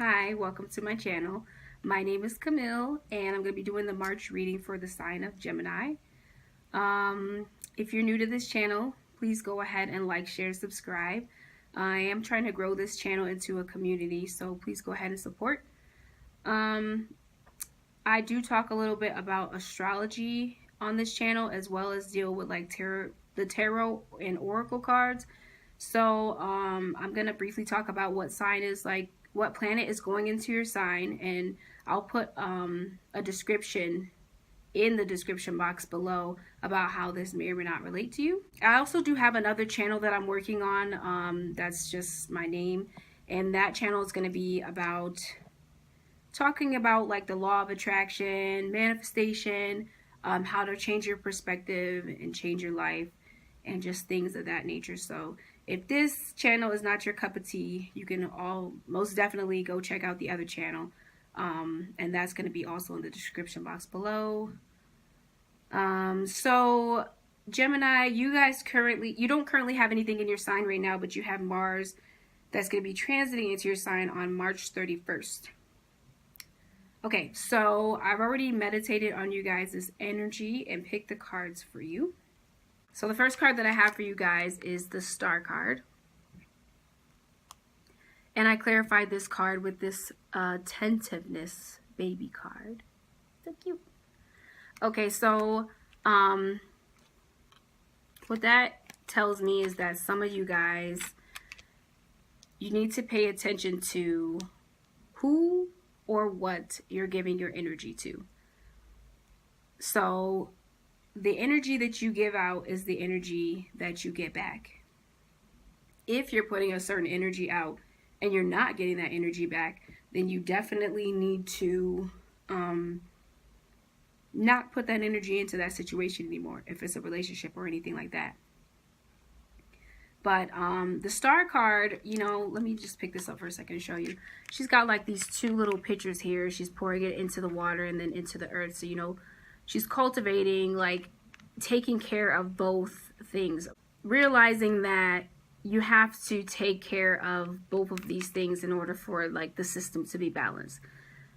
Hi, welcome to my channel. My name is Camille and I'm going to be doing the March reading for the sign of Gemini. If you're new to this channel, please go ahead and like, share, subscribe. I am trying to grow this channel into a community, so please go ahead and support. I do talk a little bit about astrology on this channel, as well as deal with like the tarot and oracle cards. So I'm going to briefly talk about what sign is like, what planet is going into your sign, and I'll put a description in the description box below about how this may or may not relate to you. I also do have another channel that I'm working on, that's just my name, and that channel is going to be about talking about like the law of attraction, manifestation, how to change your perspective and change your life, and just things of that nature. So if this channel is not your cup of tea, you can most definitely go check out the other channel, and that's going to be also in the description box below. So Gemini, you don't currently have anything in your sign right now, but you have Mars that's going to be transiting into your sign on March 31st. Okay, so I've already meditated on you guys' energy and picked the cards for you. So the first card that I have for you guys is the Star card. And I clarified this card with this Attentiveness baby card. So cute. Okay, so what that tells me is that some of you guys, you need to pay attention to who or what you're giving your energy to. So the energy that you give out is the energy that you get back. If you're putting a certain energy out and you're not getting that energy back, then you definitely need to not put that energy into that situation anymore, if it's a relationship or anything like that. But the Star card, let me just pick this up for a second and show you. She's got like these two little pitchers here. She's pouring it into the water and then into the earth. So, she's cultivating, like taking care of both things, realizing that you have to take care of both of these things in order for like the system to be balanced.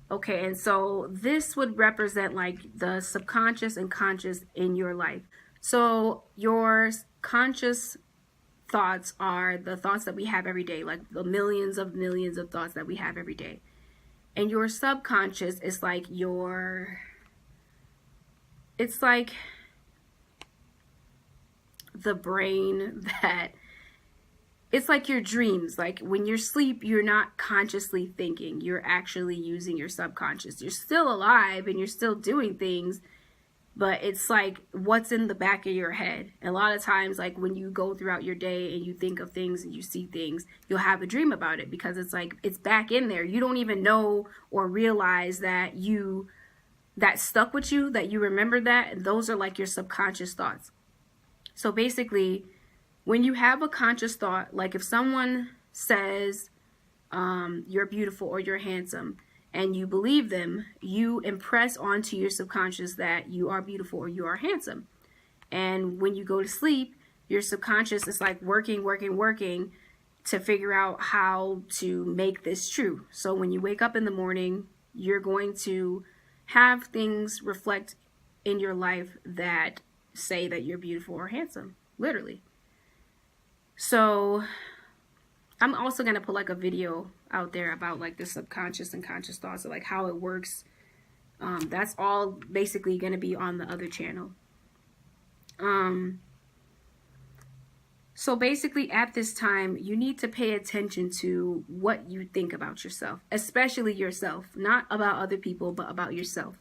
Okay, and so this would represent like the subconscious and conscious in your life. So your conscious thoughts are the thoughts that we have every day, like the millions of thoughts that we have every day. And your subconscious is like it's like the brain it's like your dreams. Like when you're asleep, you're not consciously thinking, you're actually using your subconscious. You're still alive and you're still doing things, but it's like what's in the back of your head. And a lot of times, like when you go throughout your day and you think of things and you see things, you'll have a dream about it because it's like it's back in there. You don't even know or realize that that stuck with you, that you remember that, and those are like your subconscious thoughts. So basically, when you have a conscious thought, like if someone says you're beautiful or you're handsome and you believe them, you impress onto your subconscious that you are beautiful or you are handsome. And when you go to sleep, your subconscious is like working to figure out how to make this true. So when you wake up in the morning, you're going to have things reflect in your life that say that you're beautiful or handsome, literally. So I'm also going to put like a video out there about like the subconscious and conscious thoughts, of like how it works. That's all basically going to be on the other channel. So basically at this time, you need to pay attention to what you think about yourself, especially yourself, not about other people, but about yourself.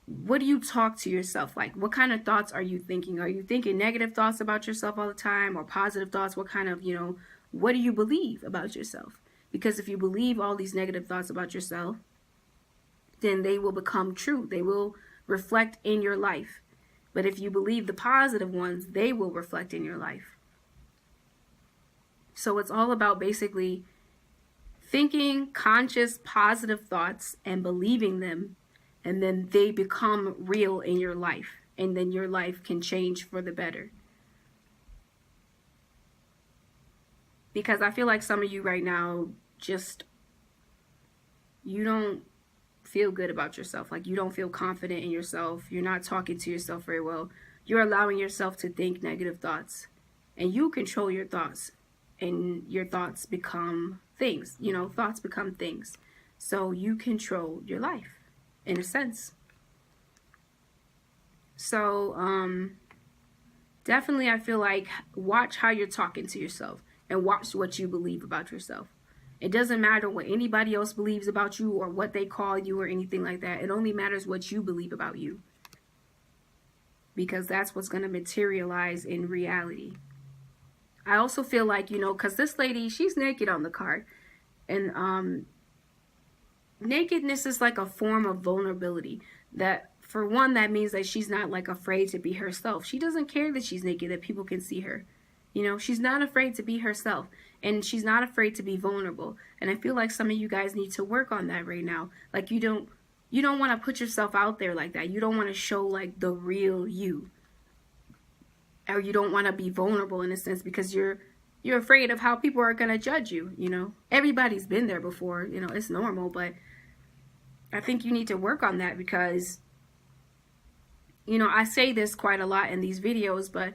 What do you talk to yourself like? What kind of thoughts are you thinking? Are you thinking negative thoughts about yourself all the time, or positive thoughts? What kind of, what do you believe about yourself? Because if you believe all these negative thoughts about yourself, then they will become true. They will reflect in your life. But if you believe the positive ones, they will reflect in your life. So it's all about basically thinking conscious, positive thoughts and believing them, and then they become real in your life, and then your life can change for the better. Because I feel like some of you right now just you don't feel good about yourself. Like, you don't feel confident in yourself. You're not talking to yourself very well. You're allowing yourself to think negative thoughts. And you control your thoughts. And your thoughts become things. You know, thoughts become things. So you control your life, in a sense. So, definitely I feel like watch how you're talking to yourself. And watch what you believe about yourself. It doesn't matter what anybody else believes about you or what they call you or anything like that. It only matters what you believe about you. Because that's what's going to materialize in reality. I also feel like, you know, because this lady, she's naked on the card. And nakedness is like a form of vulnerability. That, for one, that means that she's not like afraid to be herself. She doesn't care that she's naked, that people can see her. You know, she's not afraid to be herself. And she's not afraid to be vulnerable. And I feel like some of you guys need to work on that right now. Like, you don't want to put yourself out there like that. You don't want to show like the real you. Or you don't want to be vulnerable in a sense because you're afraid of how people are going to judge you, you know. Everybody's been there before, you know, it's normal, but I think you need to work on that because, you know, I say this quite a lot in these videos, but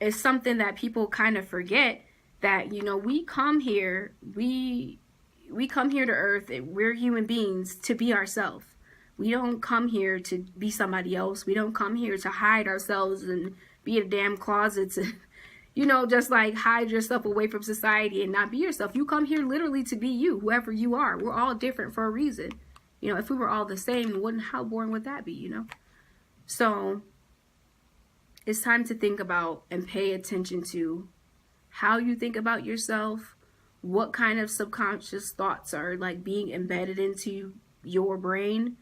it's something that people kind of forget that, you know, we come here to earth, we're human beings to be ourselves. We don't come here to be somebody else. We don't come here to hide ourselves and be in damn closets and, you know, just like hide yourself away from society and not be yourself. You come here literally to be you, whoever you are. We're all different for a reason. You know, if we were all the same, how boring would that be, you know? So it's time to think about and pay attention to how you think about yourself, what kind of subconscious thoughts are like being embedded into your brain.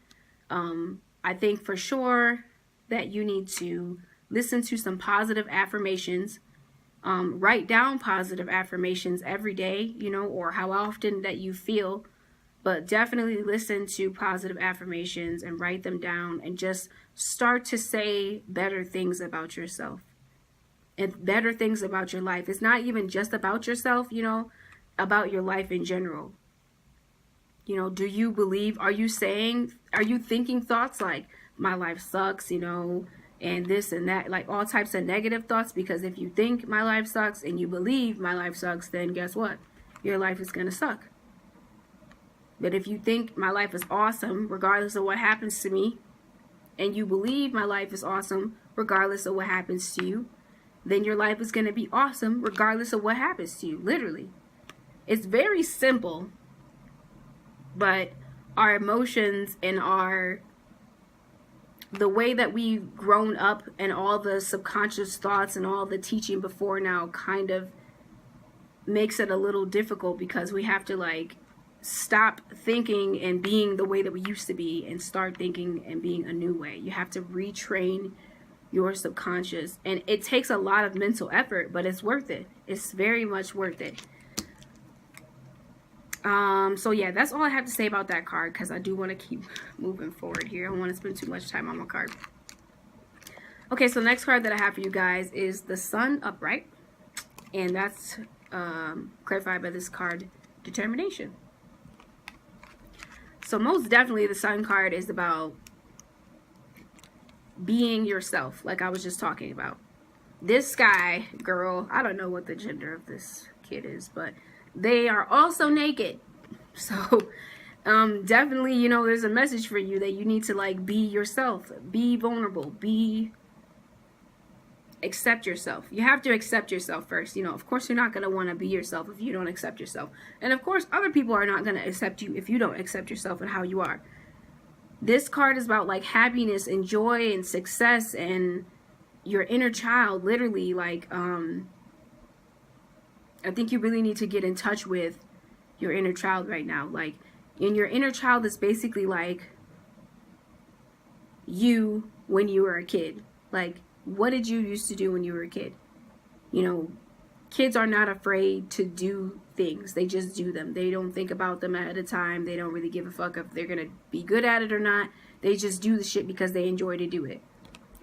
I think for sure that you need to listen to some positive affirmations, write down positive affirmations every day, you know, or how often that you feel, but definitely listen to positive affirmations and write them down and just start to say better things about yourself and better things about your life. It's not even just about yourself, you know, about your life in general. You know, do you believe, are you thinking thoughts like my life sucks, you know, and this and that, like all types of negative thoughts? Because if you think my life sucks and you believe my life sucks, then guess what? Your life is going to suck. But if you think my life is awesome, regardless of what happens to me, and you believe my life is awesome, regardless of what happens to you, then your life is going to be awesome, regardless of what happens to you, literally. It's very simple, but our emotions and the way that we've grown up and all the subconscious thoughts and all the teaching before now kind of makes it a little difficult because we have to like stop thinking and being the way that we used to be and start thinking and being a new way. You have to retrain your subconscious, and it takes a lot of mental effort, but it's worth it. It's very much worth it. So yeah, that's all I have to say about that card because I do want to keep moving forward here. I don't want to spend too much time on my card. Okay, so next card that I have for you guys is the Sun upright, and that's clarified by this card, determination. So most definitely the Sun card is about being yourself, like I was just talking about. This guy, girl, I don't know what the gender of this kid is, but they are also naked. So definitely, you know, there's a message for you that you need to like be yourself, be vulnerable, accept yourself. You have to accept yourself first. You know, of course you're not going to want to be yourself if you don't accept yourself. And of course other people are not going to accept you if you don't accept yourself and how you are. This card is about like happiness and joy and success and your inner child, literally. Like I think you really need to get in touch with your inner child right now. Like, and your inner child is basically like you when you were a kid. Like, what did you used to do when you were a kid? You know, kids are not afraid to do things. They just do them. They don't think about them at a time. They don't really give a fuck if they're going to be good at it or not. They just do the shit because they enjoy to do it.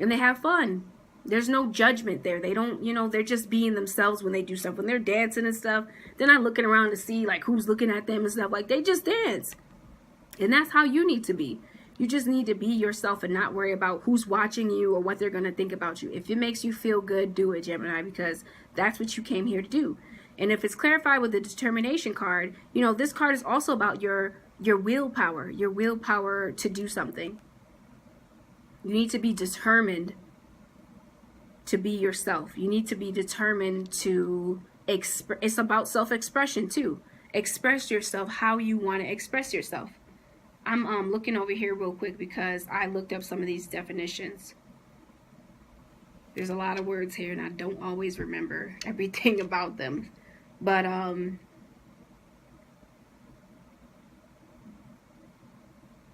And they have fun. There's no judgment there. They don't, you know, they're just being themselves when they do stuff. When they're dancing and stuff, they're not looking around to see like who's looking at them and stuff. Like, they just dance. And that's how you need to be. You just need to be yourself and not worry about who's watching you or what they're going to think about you. If it makes you feel good, do it, Gemini, because that's what you came here to do. And if it's clarified with the determination card, you know, this card is also about your willpower to do something. You need to be determined to be yourself. You need to be determined to express. It's about self-expression too. Express yourself how you want to express yourself. I'm looking over here real quick because I looked up some of these definitions. There's a lot of words here and I don't always remember everything about them. But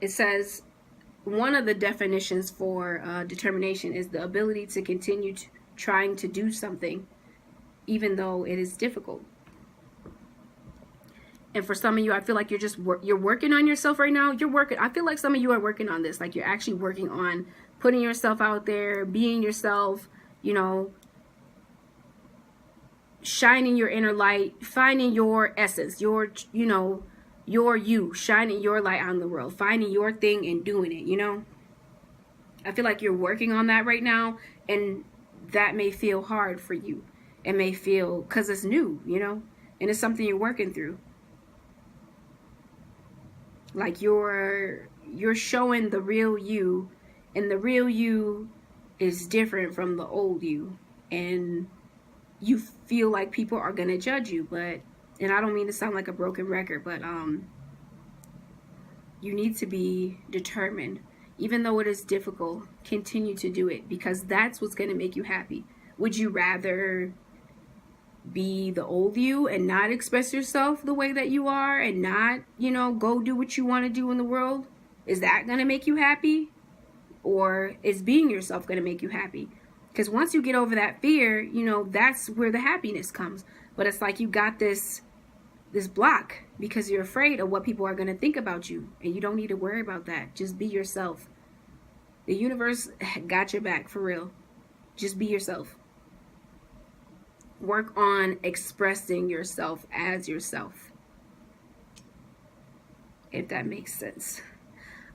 it says one of the definitions for determination is the ability to continue trying to do something even though it is difficult. And for some of you, I feel like you're working on yourself right now. I feel like some of you are working on this. Like you're actually working on putting yourself out there, being yourself, you know, shining your inner light, finding your essence, your you, shining your light on the world, finding your thing and doing it, you know. I feel like you're working on that right now, and that may feel hard for you. It may feel, because it's new, you know, and it's something you're working through. Like you're showing the real you, and the real you is different from the old you, and you feel like people are gonna judge you, but, and I don't mean to sound like a broken record, but you need to be determined. Even though it is difficult, continue to do it, because that's what's gonna make you happy. Would you rather be the old you and not express yourself the way that you are and not, you know, go do what you want to do in the world? Is that going to make you happy? Or is being yourself going to make you happy? Because once you get over that fear, you know, that's where the happiness comes. But it's like you got this block because you're afraid of what people are going to think about you, and you don't need to worry about that. Just be yourself. The universe got your back, for real. Just be yourself. Work on expressing yourself as yourself, if that makes sense.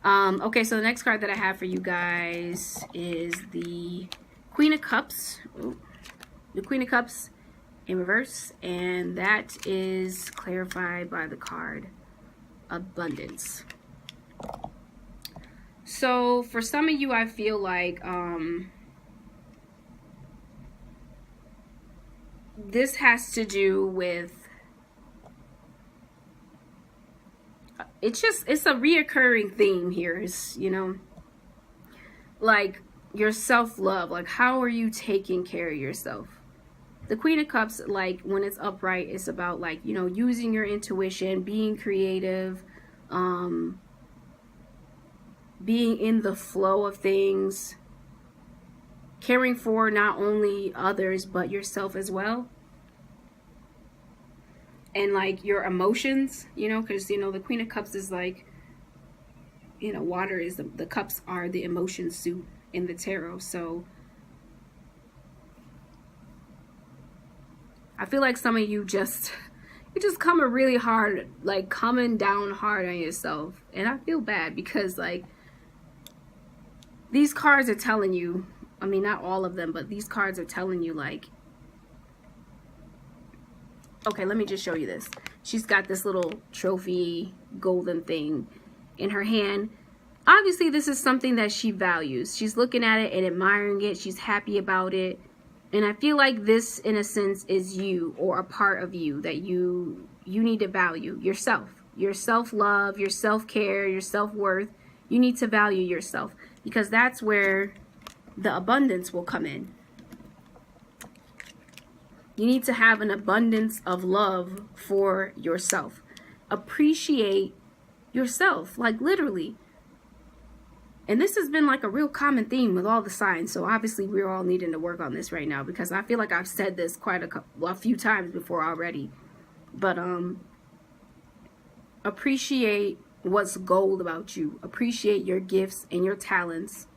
Okay, so the next card that I have for you guys is the Queen of Cups. Ooh, the Queen of Cups in reverse, and that is clarified by the card Abundance. So for some of you, I feel like this has to do with, it's a reoccurring theme here, is, you know, like your self-love. Like, how are you taking care of yourself? The Queen of Cups, like when it's upright, it's about, like, you know, using your intuition, being creative, being in the flow of things, caring for not only others but yourself as well, and like your emotions, you know, because, you know, the Queen of Cups is like, you know, water is the cups are the emotion suit in the tarot. So I feel like some of you just coming really hard, like coming down hard on yourself, and I feel bad because, like, these cards are telling you, I mean, not all of them, but these cards are telling you, like, okay, let me just show you this. She's got this little trophy golden thing in her hand. Obviously, this is something that she values. She's looking at it and admiring it. She's happy about it. And I feel like this, in a sense, is you, or a part of you that you need to value. Yourself. Your self-love, your self-care, your self-worth. You need to value yourself, because that's where the abundance will come in. You need to have an abundance of love for yourself. Appreciate yourself, like literally. And this has been like a real common theme with all the signs. So obviously we're all needing to work on this right now, because I feel like I've said this quite a few times before already. But appreciate what's gold about you. Appreciate your gifts and your talents,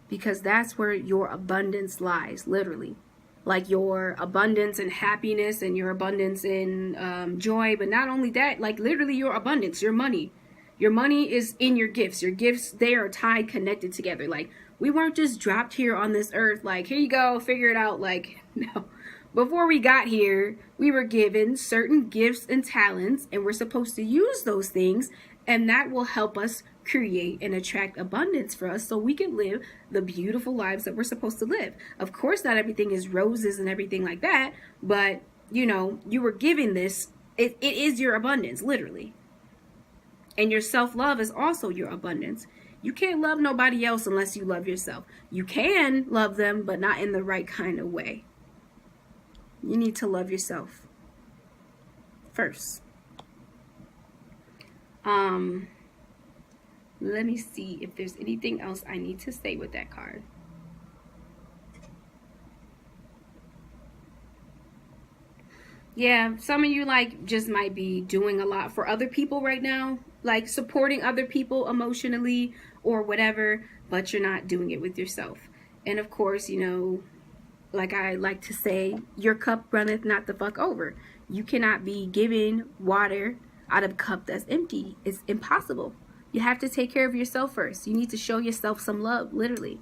because that's where your abundance lies, literally. Like your abundance and happiness and your abundance in joy. But not only that, like literally your abundance, your money. Your money is in your gifts. Your gifts, they are tied, connected together. Like, we weren't just dropped here on this earth like, here you go, figure it out. Like, no. Before we got here, we were given certain gifts and talents, and we're supposed to use those things, and that will help us create and attract abundance for us so we can live the beautiful lives that we're supposed to live. Of course, not everything is roses and everything like that, but, you know, you were given this. It is your abundance, literally. And your self-love is also your abundance. You can't love nobody else unless you love yourself. You can love them, but not in the right kind of way. You need to love yourself first. Let me see if there's anything else I need to say with that card. Yeah, some of you like just might be doing a lot for other people right now, like supporting other people emotionally or whatever, but you're not doing it with yourself. And of course, you know, like I like to say, your cup runneth not the fuck over. You cannot be giving water out of a cup that's empty. It's impossible. You have to take care of yourself first. You need to show yourself some love, literally.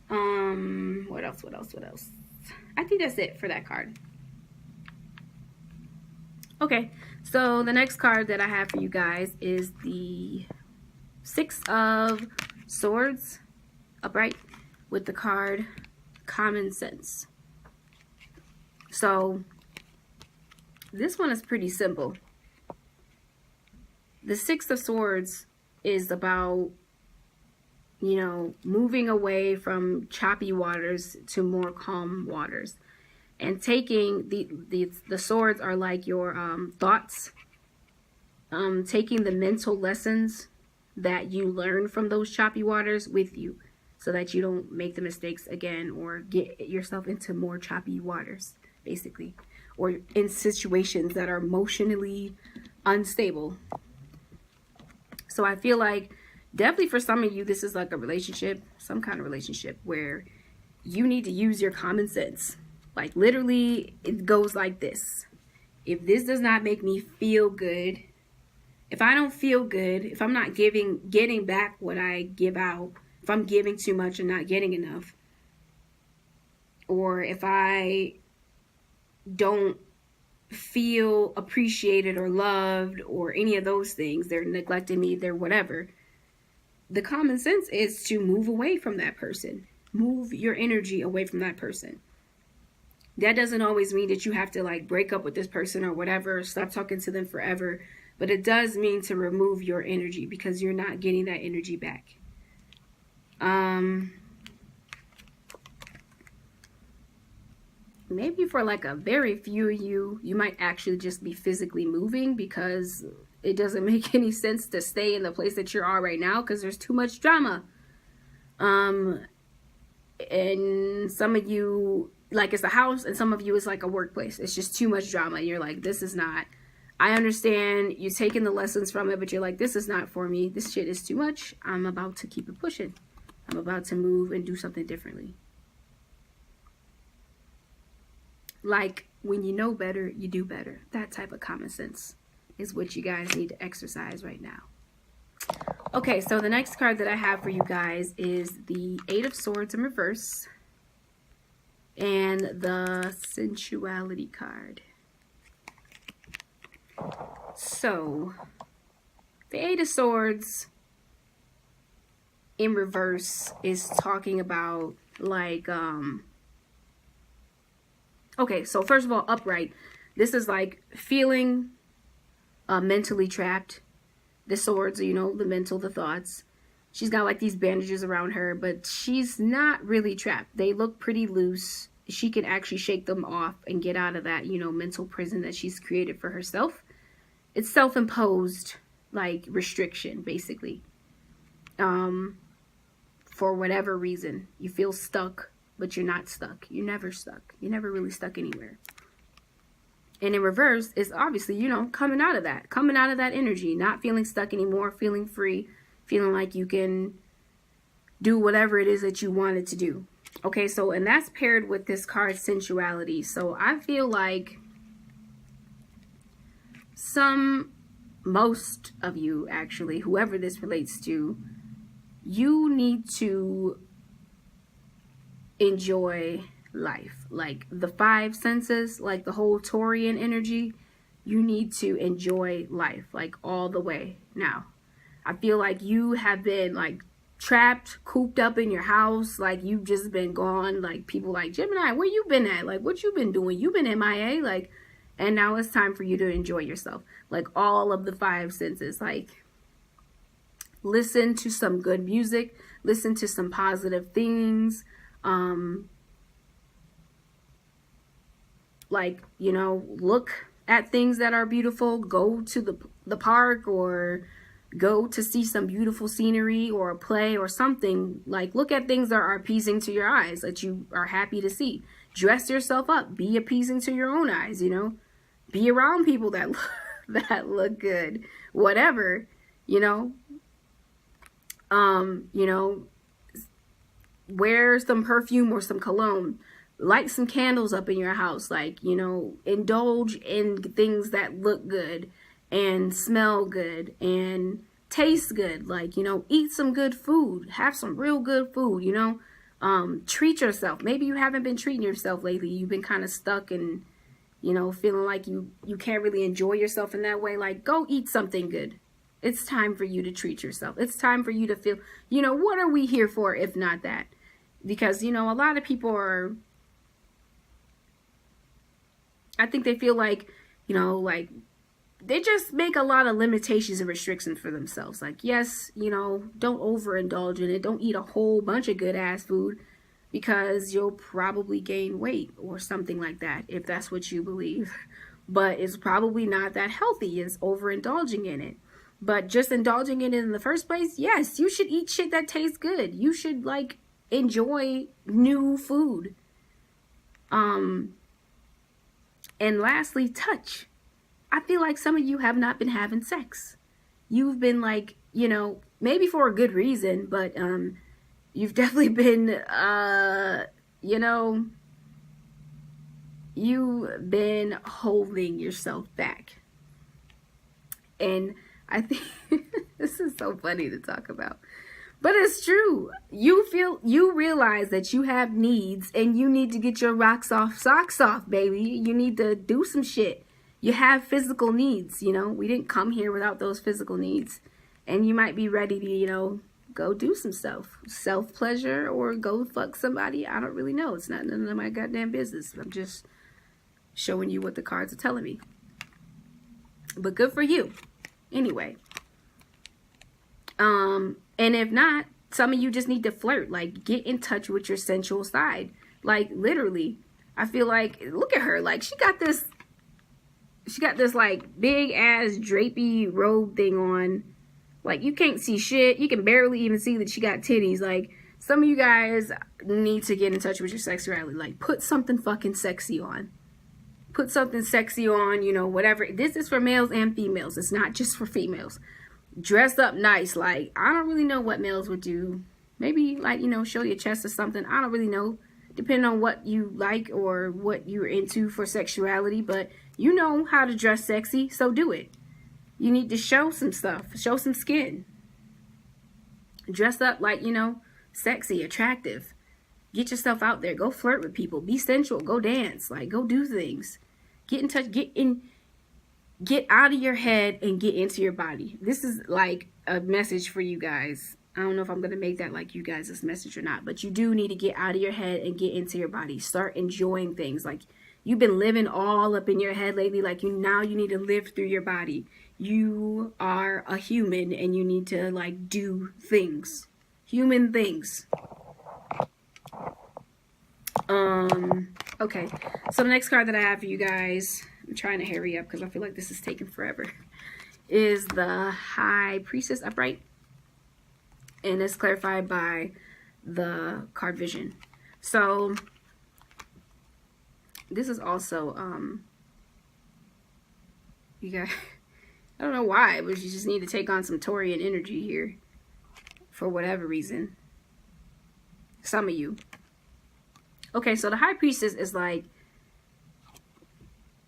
What else? I think that's it for that card. Okay, so the next card that I have for you guys is the Six of Swords upright with the card Common Sense. So this one is pretty simple. The Six of Swords is about, you know, moving away from choppy waters to more calm waters. And taking the swords are like your thoughts. Taking the mental lessons that you learn from those choppy waters with you, so that you don't make the mistakes again or get yourself into more choppy waters, basically. Or in situations that are emotionally unstable. So I feel like definitely for some of you, this is like a relationship, some kind of relationship where you need to use your common sense. Like literally, it goes like this. If this does not make me feel good, if I don't feel good, if I'm not getting back what I give out, if I'm giving too much and not getting enough, or if I don't feel appreciated or loved or any of those things, they're neglecting me, they're whatever, the common sense is to move away from that person. Move your energy away from that person. That doesn't always mean that you have to like break up with this person or whatever, stop talking to them forever, but it does mean to remove your energy because you're not getting that energy back. Maybe for like a very few of you, you might actually just be physically moving because it doesn't make any sense to stay in the place that you're at right now because there's too much drama. And some of you, like it's a house, and some of you is like a workplace. It's just too much drama. You're like, this is not, I understand you're taking the lessons from it, but you're like, this is not for me. This shit is too much. I'm about to keep it pushing. I'm about to move and do something differently. Like when you know better, you do better. That type of common sense is what you guys need to exercise right now. Okay, so the next card that I have for you guys is the Eight of Swords in reverse and the Sensuality card. So the Eight of Swords in reverse is talking about like okay, so first of all, upright, this is like feeling mentally trapped. The swords, you know, the mental, the thoughts. She's got like these bandages around her, but she's not really trapped. They look pretty loose. She can actually shake them off and get out of that, you know, mental prison that she's created for herself. It's self-imposed, like, restriction, basically. For whatever reason. You feel stuck, but you're not stuck. You're never stuck. You're never really stuck anywhere. And in reverse is obviously, you know, coming out of that energy, not feeling stuck anymore, feeling free, feeling like you can do whatever it is that you wanted to do. Okay, so, and that's paired with this card, Sensuality. So I feel like some most of you actually, whoever this relates to, you need to enjoy life. Like the five senses, like the whole Taurian energy, you need to enjoy life, like all the way. Now, I feel like you have been like trapped, cooped up in your house, like you've just been gone. Like people like, Gemini, where you been at? Like what you been doing? You been MIA, like, and now it's time for you to enjoy yourself. Like all of the five senses, like listen to some good music, listen to some positive things, like, you know, look at things that are beautiful, go to the park, or go to see some beautiful scenery or a play or something. Like look at things that are appeasing to your eyes, that you are happy to see. Dress yourself up, be appeasing to your own eyes, you know, be around people that that look good, whatever, you know, wear some perfume or some cologne, light some candles up in your house, like, you know, indulge in things that look good and smell good and taste good. Like, you know, eat some good food, have some real good food, you know, treat yourself. Maybe you haven't been treating yourself lately. You've been kind of stuck and, you know, feeling like you can't really enjoy yourself in that way. Like, go eat something good. It's time for you to treat yourself. It's time for you to feel, you know, what are we here for if not that? Because, you know, a lot of people are, I think they feel like, you know, like they just make a lot of limitations and restrictions for themselves. Like, yes, you know, don't overindulge in it. Don't eat a whole bunch of good ass food because you'll probably gain weight or something like that, if that's what you believe. But it's probably not that healthy, is overindulging in it. But just indulging in it in the first place, yes, you should eat shit that tastes good. You should like enjoy new food. And lastly, touch. I feel like some of you have not been having sex. You've been like, you know, maybe for a good reason, but you've definitely been, you know, you've been holding yourself back. And I think this is so funny to talk about, but it's true. You realize that you have needs and you need to get your rocks off, socks off, baby. You need to do some shit. You have physical needs, you know. We didn't come here without those physical needs. And you might be ready to, you know, go do some self-pleasure or go fuck somebody. I don't really know. It's not none of my goddamn business. I'm just showing you what the cards are telling me. But good for you. Anyway. And if not, some of you just need to flirt. Like, get in touch with your sensual side. Like, literally. I feel like, look at her. Like, she got this like big ass drapey robe thing on. Like, you can't see shit. You can barely even see that she got titties. Like, some of you guys need to get in touch with your sexuality. Like, put something fucking sexy on. Put something sexy on, you know, whatever. This is for males and females. It's not just for females. Dress up nice. Like, I don't really know what males would do. Maybe, like, you know, show your chest or something. I don't really know. Depending on what you like or what you're into for sexuality. But you know how to dress sexy, so do it. You need to show some stuff. Show some skin. Dress up like, you know, sexy, attractive. Get yourself out there. Go flirt with people. Be sensual. Go dance. Like, go do things. Get in touch. Get out of your head and get into your body. This is like a message for you guys. I don't know if I'm going to make that like you guys' message or not. But you do need to get out of your head and get into your body. Start enjoying things. Like, you've been living all up in your head lately. Like, now you need to live through your body. You are a human and you need to, like, do things. Human things. Okay, so the next card that I have for you guys, I'm trying to hurry up because I feel like this is taking forever, is the High Priestess upright, and it's clarified by the card Vision. So this is also you guys, I don't know why, but you just need to take on some Taurian energy here for whatever reason. Some of you. Okay, so the High Priestess is like,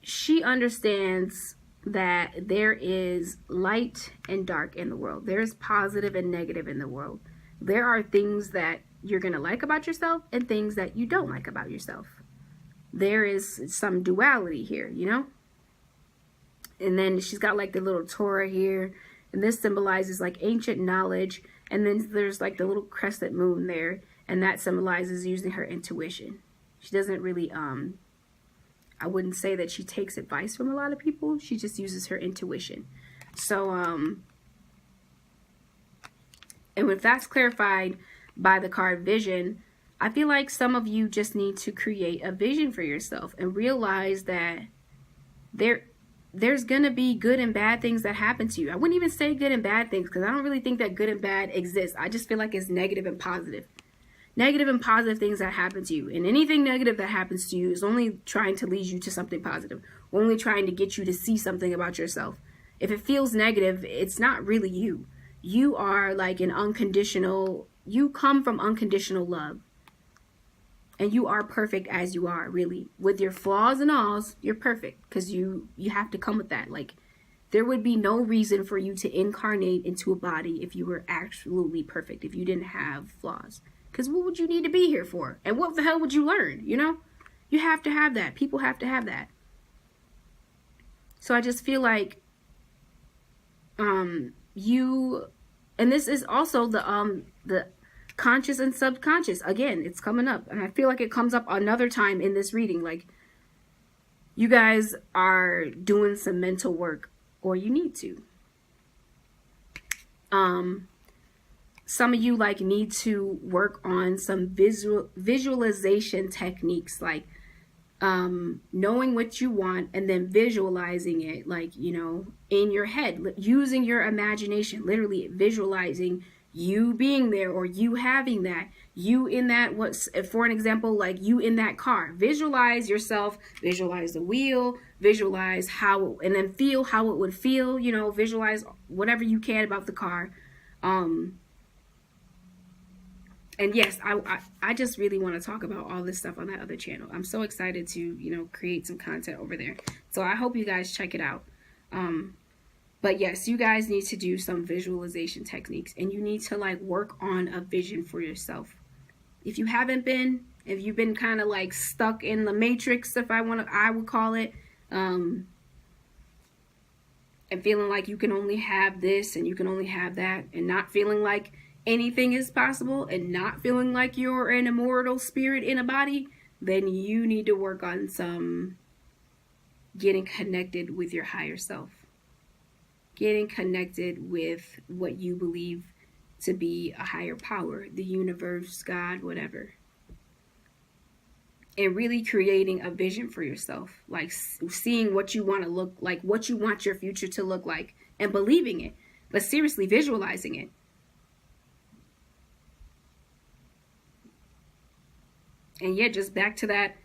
she understands that there is light and dark in the world. There's positive and negative in the world. There are things that you're going to like about yourself and things that you don't like about yourself. There is some duality here, you know? And then she's got like the little Torah here, and this symbolizes like ancient knowledge. And then there's like the little crescent moon there, and that symbolizes using her intuition. She doesn't really, I wouldn't say that she takes advice from a lot of people. She just uses her intuition. So, and if that's clarified by the card vision, I feel like some of you just need to create a vision for yourself and realize that there's going to be good and bad things that happen to you. I wouldn't even say good and bad things, because I don't really think that good and bad exists. I just feel like it's negative and positive. Negative and positive things that happen to you. And anything negative that happens to you is only trying to lead you to something positive. Only trying to get you to see something about yourself. If it feels negative, it's not really you. You are like an unconditional, you come from unconditional love. And you are perfect as you are, really. With your flaws and alls, you're perfect. Because you have to come with that. Like, there would be no reason for you to incarnate into a body if you were absolutely perfect. If you didn't have flaws. Because what would you need to be here for? And what the hell would you learn, you know? You have to have that. People have to have that. So I just feel like you, and this is also the conscious and subconscious. Again, it's coming up. And I feel like it comes up another time in this reading. Like, you guys are doing some mental work, or you need to. Some of you like need to work on some visualization techniques, like knowing what you want and then visualizing it, like, you know, in your head, using your imagination, literally visualizing you being there, or you having that, you in that, for an example, like you in that car. Visualize yourself, visualize the wheel, visualize how, and then feel how it would feel, you know, visualize whatever you can about the car. And yes, I just really want to talk about all this stuff on that other channel. I'm so excited to, you know, create some content over there. So I hope you guys check it out. But yes, you guys need to do some visualization techniques, and you need to like work on a vision for yourself. If you haven't been, if you've been kind of like stuck in the matrix, I would call it, and feeling like you can only have this and you can only have that, and not feeling like anything is possible, and not feeling like you're an immortal spirit in a body, then you need to work on some getting connected with your higher self. Getting connected with what you believe to be a higher power, the universe, God, whatever. And really creating a vision for yourself, like seeing what you want to look like, what you want your future to look like, and believing it, but seriously visualizing it. And yeah, just back to that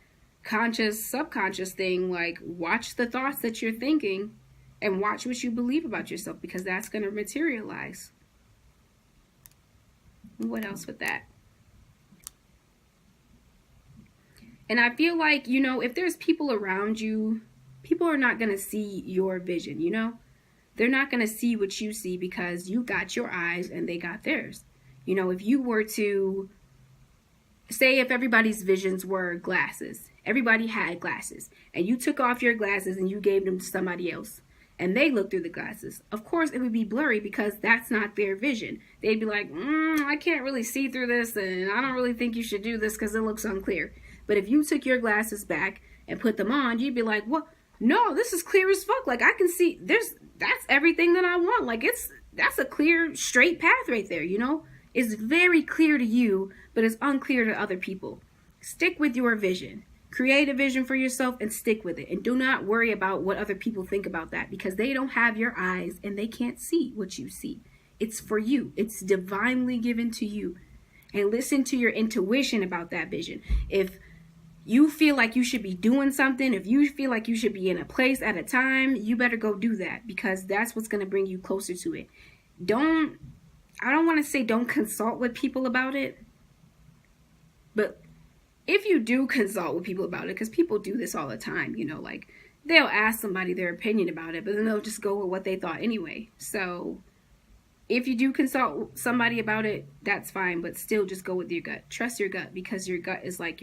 conscious, subconscious thing, like watch the thoughts that you're thinking and watch what you believe about yourself, because that's going to materialize. What else with that? And I feel like, you know, if there's people around you, people are not going to see your vision, you know? They're not going to see what you see, because you got your eyes and they got theirs. You know, if you were to say, if everybody's visions were glasses, everybody had glasses, and you took off your glasses and you gave them to somebody else, and they looked through the glasses, of course it would be blurry, because that's not their vision. They'd be like, I can't really see through this, and I don't really think you should do this because it looks unclear. But if you took your glasses back and put them on, you'd be like, what? No, this is clear as fuck. Like, I can see, that's everything that I want. Like, that's a clear, straight path right there, you know? It's very clear to you, but it's unclear to other people. Stick with your vision. Create a vision for yourself and stick with it. And do not worry about what other people think about that, because they don't have your eyes and they can't see what you see. It's for you. It's divinely given to you. And listen to your intuition about that vision. If you feel like you should be doing something, if you feel like you should be in a place at a time, you better go do that, because that's what's going to bring you closer to it. I don't want to say don't consult with people about it, but if you do consult with people about it, because people do this all the time, you know, like they'll ask somebody their opinion about it, but then they'll just go with what they thought anyway. So if you do consult somebody about it, that's fine, but still just go with your gut. Trust your gut, because your gut is like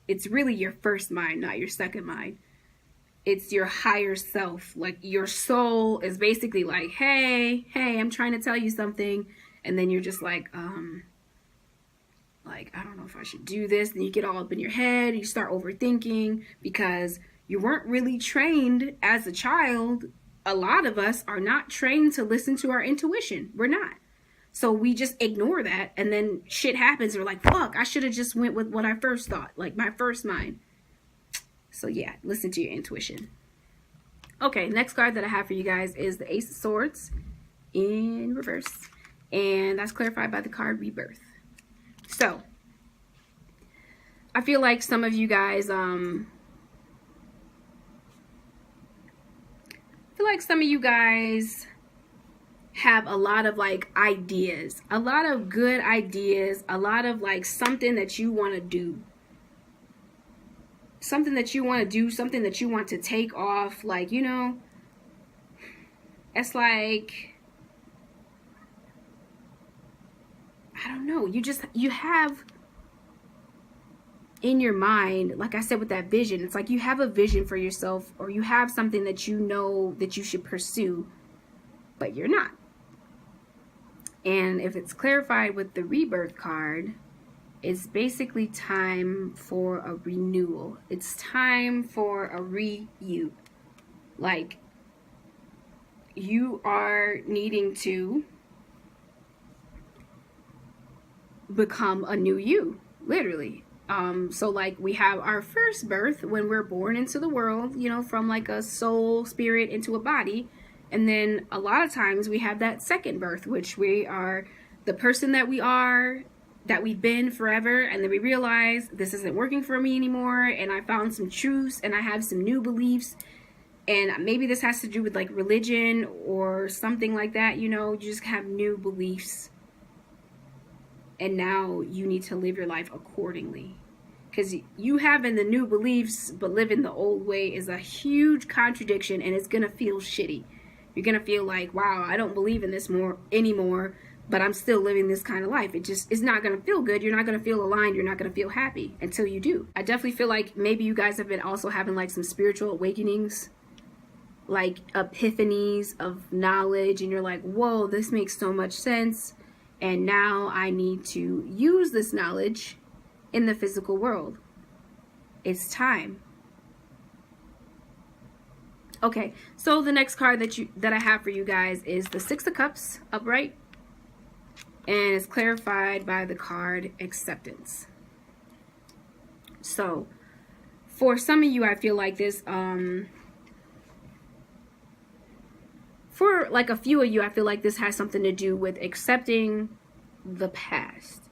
it's really your first mind, not your second mind. It's your higher self. Like your soul is basically like, hey, I'm trying to tell you something. And then you're just like, I don't know if I should do this. Then you get all up in your head. You start overthinking because you weren't really trained as a child. A lot of us are not trained to listen to our intuition. We're not. So we just ignore that, and then shit happens. We're like, fuck, I should have just went with what I first thought, like my first mind. So yeah, listen to your intuition. Okay, next card that I have for you guys is the Ace of Swords in reverse. And that's clarified by the card Rebirth. So, I feel like some of you guys, have a lot of like ideas, a lot of good ideas, a lot of like something that you want to do. Something that you want to do, something that you want to take off, like, you know, it's like, I don't know, you have in your mind, like I said with that vision, it's like you have a vision for yourself, or you have something that you know that you should pursue, but you're not. And if it's clarified with the Rebirth card, it's basically time for a renewal. It's time for a you. Like, you are needing to become a new you, literally. So like we have our first birth when we're born into the world, you know, from like a soul spirit into a body. And then a lot of times we have that second birth, which we are the person that we are, that we've been forever. And then we realize this isn't working for me anymore. And I found some truths and I have some new beliefs. And maybe this has to do with like religion or something like that. You know, you just have new beliefs. And now you need to live your life accordingly. Because you having the new beliefs but living the old way is a huge contradiction, and it's going to feel shitty. You're going to feel like, wow, I don't believe in this anymore, but I'm still living this kind of life. It's not going to feel good. You're not going to feel aligned. You're not going to feel happy until you do. I definitely feel like maybe you guys have been also having like some spiritual awakenings, like epiphanies of knowledge, and you're like, whoa, this makes so much sense. And now I need to use this knowledge in the physical world. It's time. Okay, so the next card that I have for you guys is the Six of Cups upright, and it's clarified by the card Acceptance. So for some of you, I feel like this for like a few of you, I feel like this has something to do with accepting the past,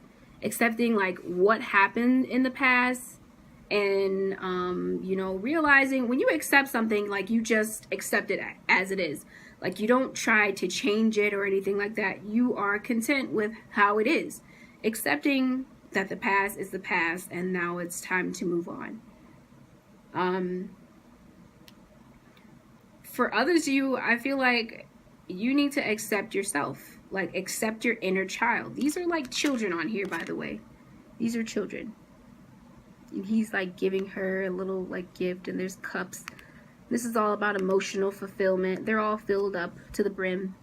accepting like what happened in the past, and you know, realizing when you accept something, like you just accept it as it is. Like you don't try to change it or anything like that. You are content with how it is, accepting that the past is the past and now it's time to move on. For others of you, I feel like you need to accept yourself. Like, accept your inner child. These are like children on here, by the way. These are children. And he's like giving her a little like gift, and there's cups. This is all about emotional fulfillment. They're all filled up to the brim.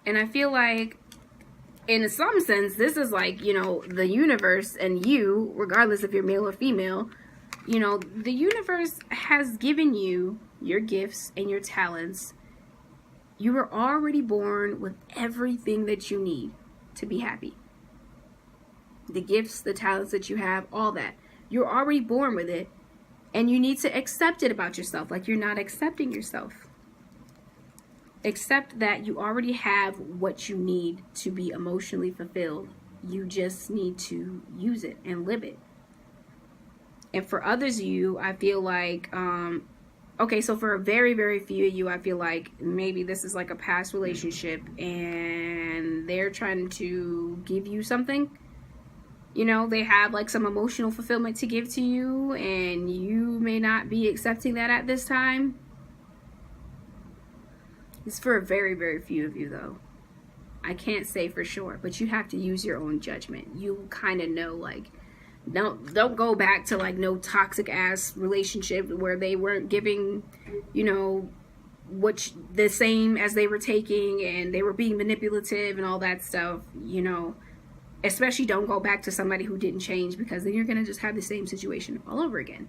And I feel like, in some sense, this is like, you know, the universe and you, regardless if you're male or female, you know, the universe has given you your gifts and your talents. You were already born with everything that you need to be happy. The gifts, the talents that you have, all that. You're already born with it, and you need to accept it about yourself. Like you're not accepting yourself. Accept that you already have what you need to be emotionally fulfilled. You just need to use it and live it. And for others of you, I feel like, okay, so for a very, very few of you, I feel like maybe this is like a past relationship and they're trying to give you something. You know, they have like some emotional fulfillment to give to you, and you may not be accepting that at this time. It's for a very, very few of you though. I can't say for sure, but you have to use your own judgment. You kind of know, like, don't go back to like no toxic ass relationship where they weren't giving, you know, the same as they were taking, and they were being manipulative and all that stuff, you know. Especially don't go back to somebody who didn't change, because then you're going to just have the same situation all over again.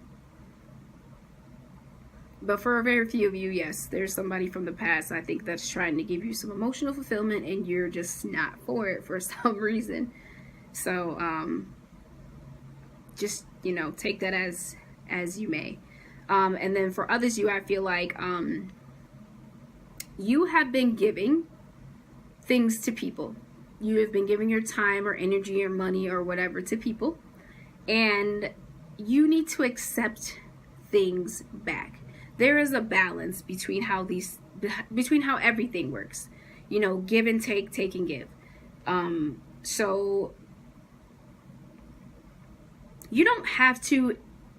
But for a very few of you, yes, there's somebody from the past, I think, that's trying to give you some emotional fulfillment, and you're just not for it for some reason. So just, you know, take that as you may. And then for others, I feel like you have been giving things to people. You have been giving your time or energy or money or whatever to people, and you need to accept things back. There is a balance between how everything works. You know, give and take, take and give. So you don't have to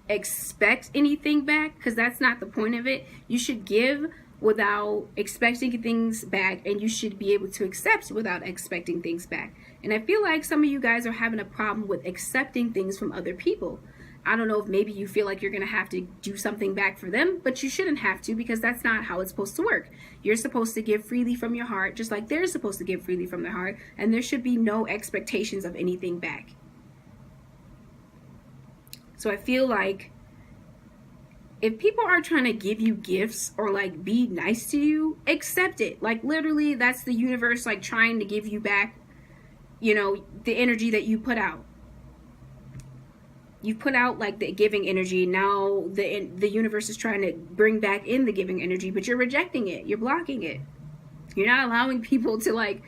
expect anything back, because that's not the point of it. You should give without expecting things back, and you should be able to accept without expecting things back. And I feel like some of you guys are having a problem with accepting things from other people. I don't know if maybe you feel like you're going to have to do something back for them, but you shouldn't have to, because that's not how it's supposed to work. You're supposed to give freely from your heart, just like they're supposed to give freely from their heart, and there should be no expectations of anything back. So I feel like if people are trying to give you gifts or like be nice to you, accept it. Like literally, that's the universe like trying to give you back, you know, the energy that you put out. You put out like the giving energy. Now the universe is trying to bring back in the giving energy, but you're rejecting it. You're blocking it. You're not allowing people to like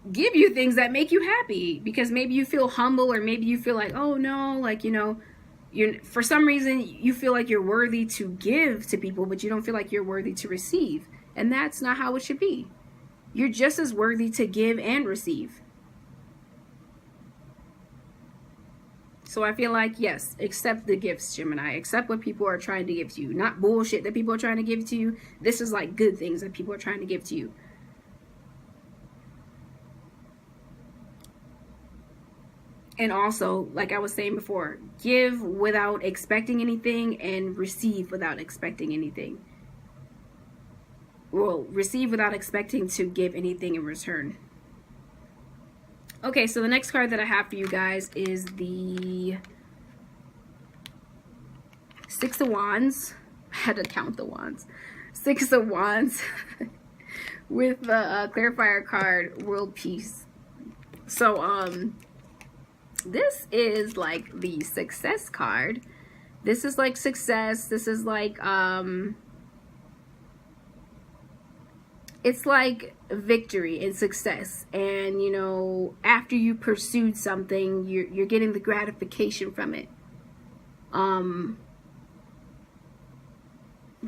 give you things that make you happy, because maybe you feel humble, or maybe you feel like, oh no, like, you know, for some reason you feel like you're worthy to give to people, but you don't feel like you're worthy to receive. And that's not how it should be. You're just as worthy to give and receive. So I feel like, yes, accept the gifts, Gemini. Accept what people are trying to give to you. Not bullshit that people are trying to give to you. This is like good things that people are trying to give to you. And also, like I was saying before, give without expecting anything, and receive without expecting anything. Well, receive without expecting to give anything in return. Okay, so the next card that I have for you guys is the Six of Wands. I had to count the wands. Six of Wands with the clarifier card, World Peace. So, this is like the success card. This is like success. This is like, it's like victory and success. And, you know, after you pursued something, you're getting the gratification from it.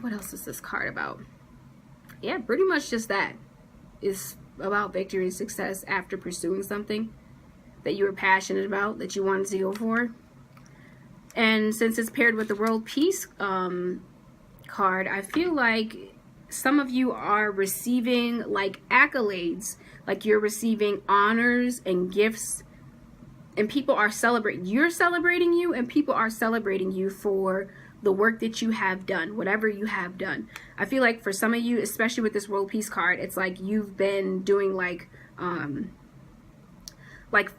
What else is this card about? Yeah, pretty much just that. It's about victory and success after pursuing something that you were passionate about, that you wanted to go for. And since it's paired with the World Peace card, I feel like some of you are receiving like accolades, like you're receiving honors and gifts, and people are celebrating. You're celebrating you, and people are celebrating you for the work that you have done, whatever you have done. I feel like for some of you, especially with this World Peace card, it's like you've been doing like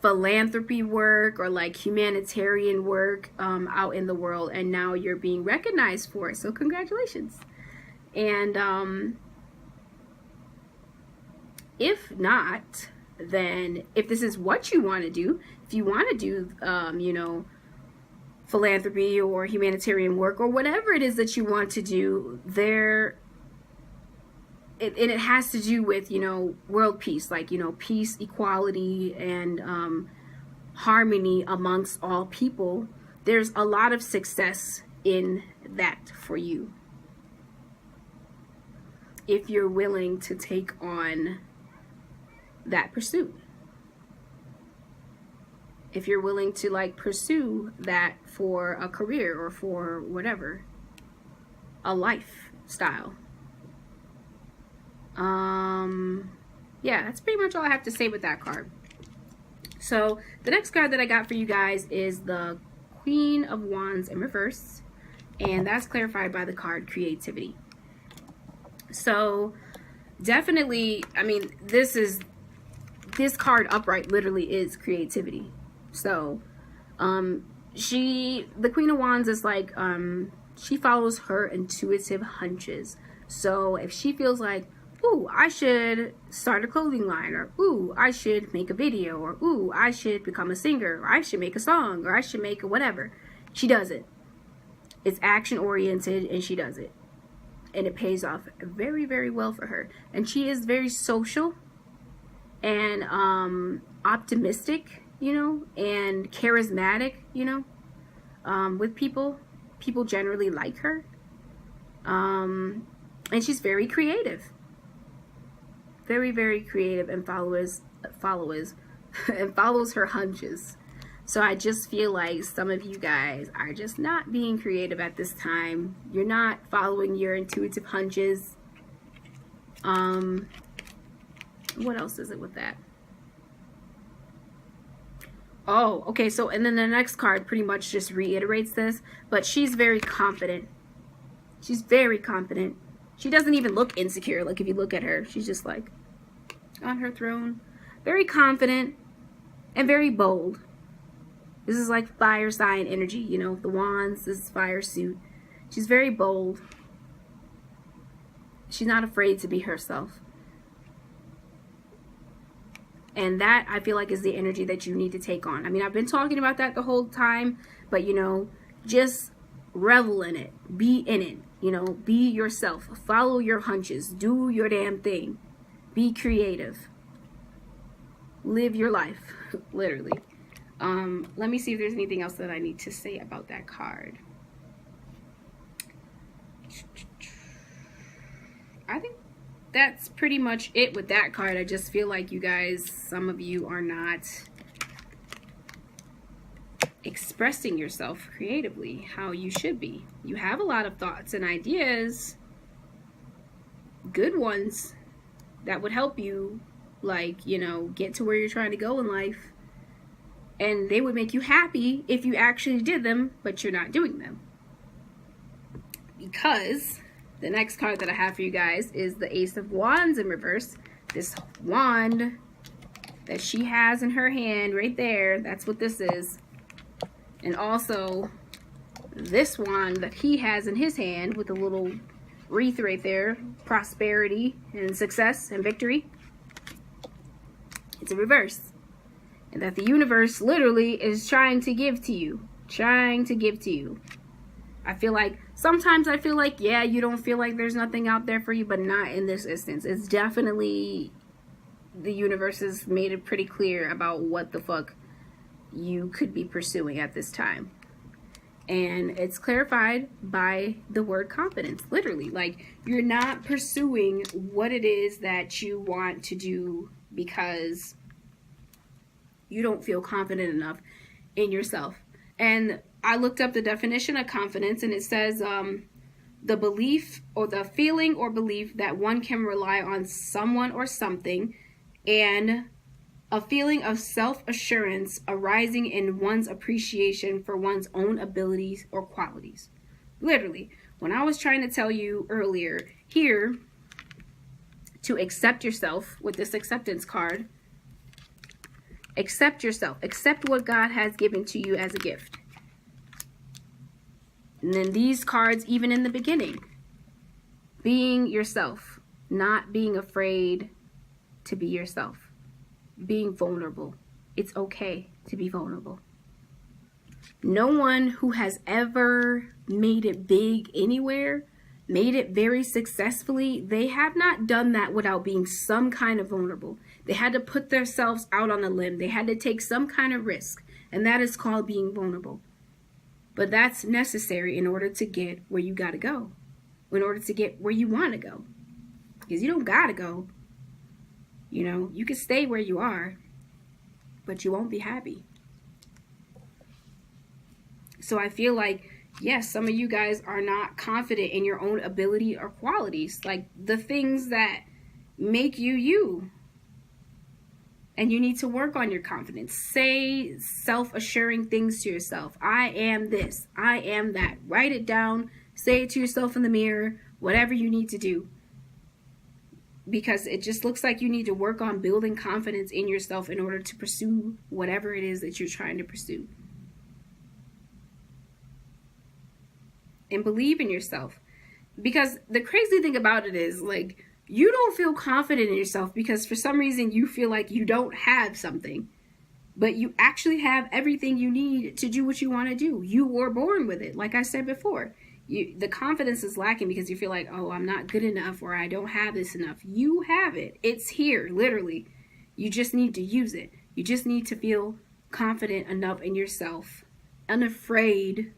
philanthropy work or like humanitarian work out in the world, and now you're being recognized for it. So congratulations. And if not, then if this is what you want to do, if you want to do you know, philanthropy or humanitarian work or whatever it is that you want to do, it has to do with, you know, world peace, like, you know, peace, equality, and harmony amongst all people. There's a lot of success in that for you, if you're willing to take on that pursuit. if you're willing to like pursue that for a career or for whatever, a lifestyle. Yeah, that's pretty much all I have to say with that card. So the next card that I got for you guys is the Queen of Wands in reverse, and that's clarified by the card Creativity. So definitely, I mean, this card upright literally is creativity. So the Queen of Wands is like, she follows her intuitive hunches. So if she feels like, ooh, I should start a clothing line, or ooh, I should make a video, or ooh, I should become a singer, or I should make a song, or I should make a whatever, she does it. It's action oriented, and she does it, and it pays off very, very well for her. And she is very social and optimistic, you know, and charismatic, you know, with people. People generally like her, and she's very creative. Very, very creative, and follows her hunches. So I just feel like some of you guys are just not being creative at this time. You're not following your intuitive hunches. What else is it with that? Oh, okay, so and then the next card pretty much just reiterates this, but she's very confident. She's very confident. She doesn't even look insecure. Like if you look at her, she's just like on her throne. Very confident and very bold. This is like fire sign energy, you know, the wands, this is fire suit. She's very bold. She's not afraid to be herself. And that, I feel like, is the energy that you need to take on. I mean, I've been talking about that the whole time, but, you know, just revel in it. Be in it. You know, be yourself. Follow your hunches. Do your damn thing. Be creative. Live your life, literally. Let me see if there's anything else that I need to say about that card. I think that's pretty much it with that card. I just feel like you guys, some of you are not expressing yourself creatively how you should be. You have a lot of thoughts and ideas, good ones, that would help you, like, you know, get to where you're trying to go in life. And they would make you happy if you actually did them, but you're not doing them. Because the next card that I have for you guys is the Ace of Wands in reverse. This wand that she has in her hand right there, that's what this is. And also this wand that he has in his hand with a little wreath right there, prosperity and success and victory. It's a reverse. And that the universe literally is trying to give to you. Trying to give to you. I feel like, sometimes I feel like, yeah, you don't feel like there's nothing out there for you, but not in this instance. It's definitely, the universe has made it pretty clear about what the fuck you could be pursuing at this time. And it's clarified by the word confidence, literally. Like, you're not pursuing what it is that you want to do because you don't feel confident enough in yourself. And I looked up the definition of confidence, and it says the belief or the feeling or belief that one can rely on someone or something, and a feeling of self-assurance arising in one's appreciation for one's own abilities or qualities. Literally, when I was trying to tell you earlier here to accept yourself with this acceptance card, accept yourself. Accept what God has given to you as a gift. And then these cards, even in the beginning, being yourself, not being afraid to be yourself, being vulnerable. It's okay to be vulnerable. No one who has ever made it big anywhere, made it very successfully, they have not done that without being some kind of vulnerable. They had to put themselves out on a limb. They had to take some kind of risk, and that is called being vulnerable. But that's necessary in order to get where you got to go, in order to get where you want to go. Because you don't got to go. You know, you can stay where you are, but you won't be happy. So I feel like, yes, some of you guys are not confident in your own ability or qualities, like the things that make you you. And you need to work on your confidence. Say self-assuring things to yourself. I am this. I am that. Write it down. Say it to yourself in the mirror. Whatever you need to do. Because it just looks like you need to work on building confidence in yourself in order to pursue whatever it is that you're trying to pursue. And believe in yourself. Because the crazy thing about it is, like, you don't feel confident in yourself because for some reason you feel like you don't have something. But you actually have everything you need to do what you want to do. You were born with it, like I said before. The confidence is lacking because you feel like, oh, I'm not good enough, or I don't have this enough. You have it. It's here, literally. You just need to use it. You just need to feel confident enough in yourself, unafraid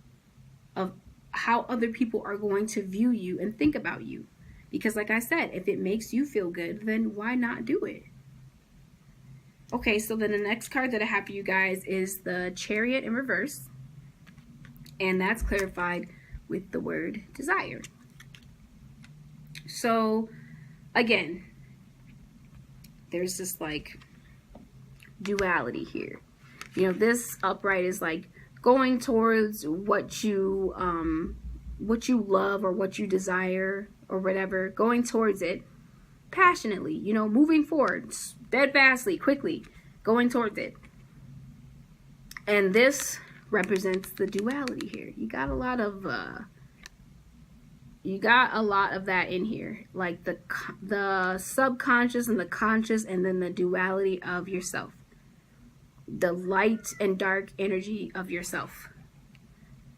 of how other people are going to view you and think about you. Because like I said, if it makes you feel good, then why not do it? Okay, so then the next card that I have for you guys is the Chariot in reverse. And that's clarified with the word desire. So again, there's this like duality here. You know, this upright is like going towards what you love or what you desire or whatever, going towards it passionately, you know, moving forward, steadfastly, quickly, going towards it. And this represents the duality here. You got a lot of that in here, like the subconscious and the conscious, and then the duality of yourself, the light and dark energy of yourself.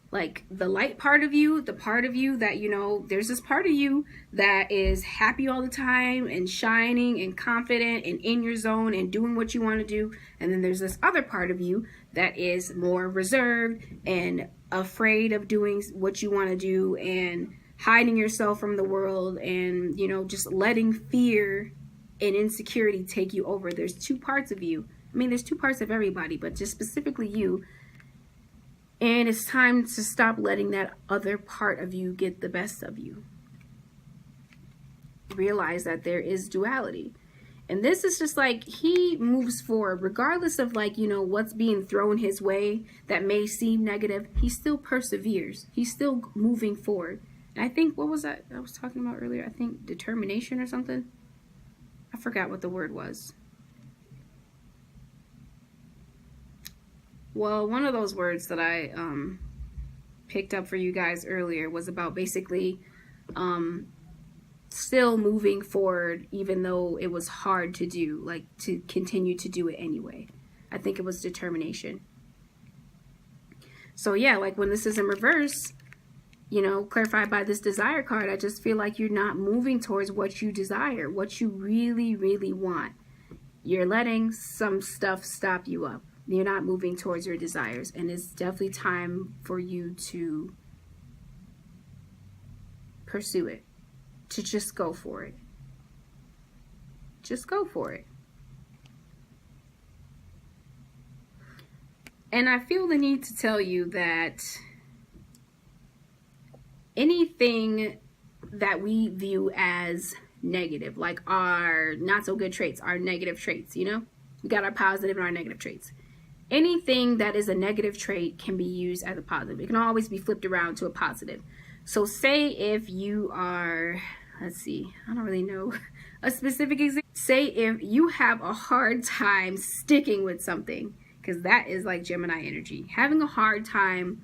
Like the light part of you, the part of you that, you know, there's this part of you that is happy all the time and shining and confident and in your zone and doing what you want to do. And then there's this other part of you that is more reserved and afraid of doing what you want to do and hiding yourself from the world and, you know, just letting fear and insecurity take you over. There's two parts of you. I mean, there's two parts of everybody, but just specifically you. And it's time to stop letting that other part of you get the best of you. Realize that there is duality. And this is just like, he moves forward regardless of, like, you know, what's being thrown his way that may seem negative. He still perseveres. He's still moving forward. And I think, what was that I was talking about earlier? I think determination or something. I forgot what the word was. Well, one of those words that I picked up for you guys earlier was about basically still moving forward even though it was hard to do, like to continue to do it anyway. I think it was determination. So yeah, like when this is in reverse, you know, clarified by this desire card, I just feel like you're not moving towards what you desire, what you really, really want. You're letting some stuff stop you up. You're not moving towards your desires, and it's definitely time for you to pursue it, to just go for it. Just go for it. And I feel the need to tell you that anything that we view as negative, like our not so good traits, our negative traits, you know, we got our positive and our negative traits. Anything that is a negative trait can be used as a positive. It can always be flipped around to a positive. So say if you are, let's see, I don't really know a specific example. Say if you have a hard time sticking with something, because that is like Gemini energy. Having a hard time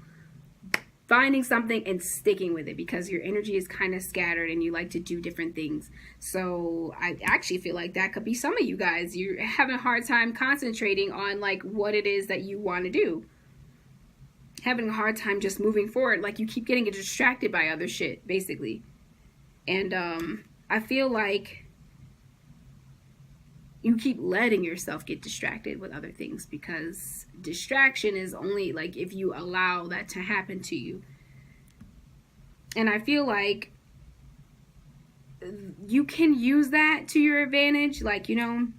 finding something and sticking with it because your energy is kind of scattered and you like to do different things. So I actually feel like that could be some of you guys. You're having a hard time concentrating on like what it is that you want to do. Having a hard time just moving forward. Like you keep getting distracted by other shit, basically. And I feel like you keep letting yourself get distracted with other things because distraction is only like if you allow that to happen to you. And I feel like you can use that to your advantage. Like, you know,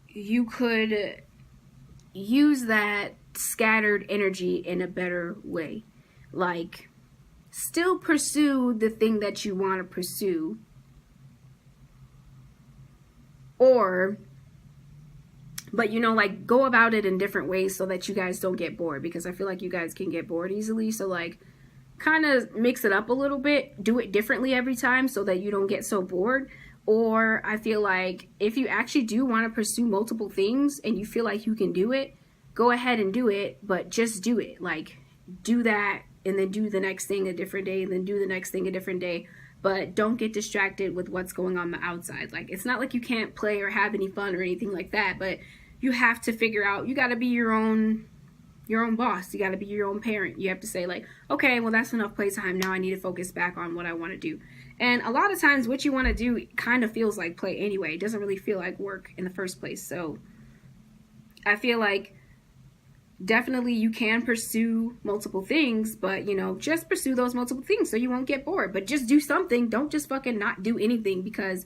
you could use that scattered energy in a better way. Like, still pursue the thing that you want to pursue, but you know, like, go about it in different ways so that you guys don't get bored, because I feel like you guys can get bored easily. So like, kind of mix it up a little bit, do it differently every time so that you don't get so bored. Or I feel like if you actually do want to pursue multiple things and you feel like you can do it, go ahead and do it, but just do it. Like, do that and then do the next thing a different day, and then do the next thing a different day. But don't get distracted with what's going on the outside. Like, it's not like you can't play or have any fun or anything like that, but you have to figure out, you got to be your own boss. You got to be your own parent. You have to say like, okay, well, that's enough playtime. Now I need to focus back on what I want to do. And a lot of times what you want to do kind of feels like play anyway. It doesn't really feel like work in the first place. So I feel like definitely you can pursue multiple things, but you know, just pursue those multiple things so you won't get bored. But just do something. Don't just fucking not do anything because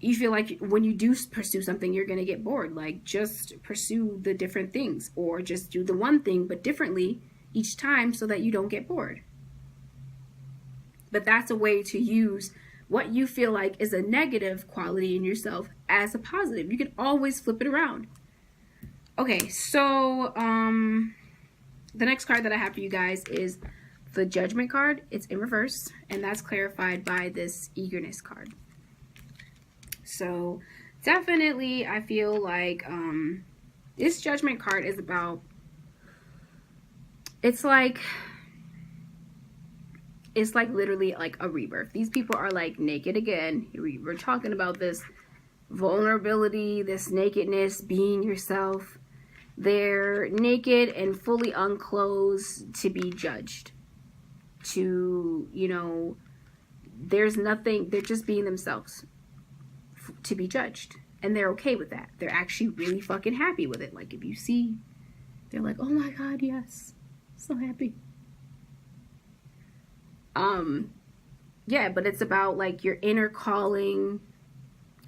you feel like when you do pursue something, you're going to get bored. Like, just pursue the different things, or just do the one thing, but differently each time so that you don't get bored. But that's a way to use what you feel like is a negative quality in yourself as a positive. You can always flip it around. Okay, so the next card that I have for you guys is the Judgment card. It's in reverse, and that's clarified by this eagerness card. So definitely I feel like this Judgment card is about, it's like literally like a rebirth. These people are like naked again. We're talking about this vulnerability, this nakedness, being yourself. They're naked and fully unclothed to be judged. To, you know, there's nothing, they're just being themselves to be judged, and they're okay with that. They're actually really fucking happy with it. Like, if you see, they're like, oh my god, yes, so happy. Yeah, but it's about like your inner calling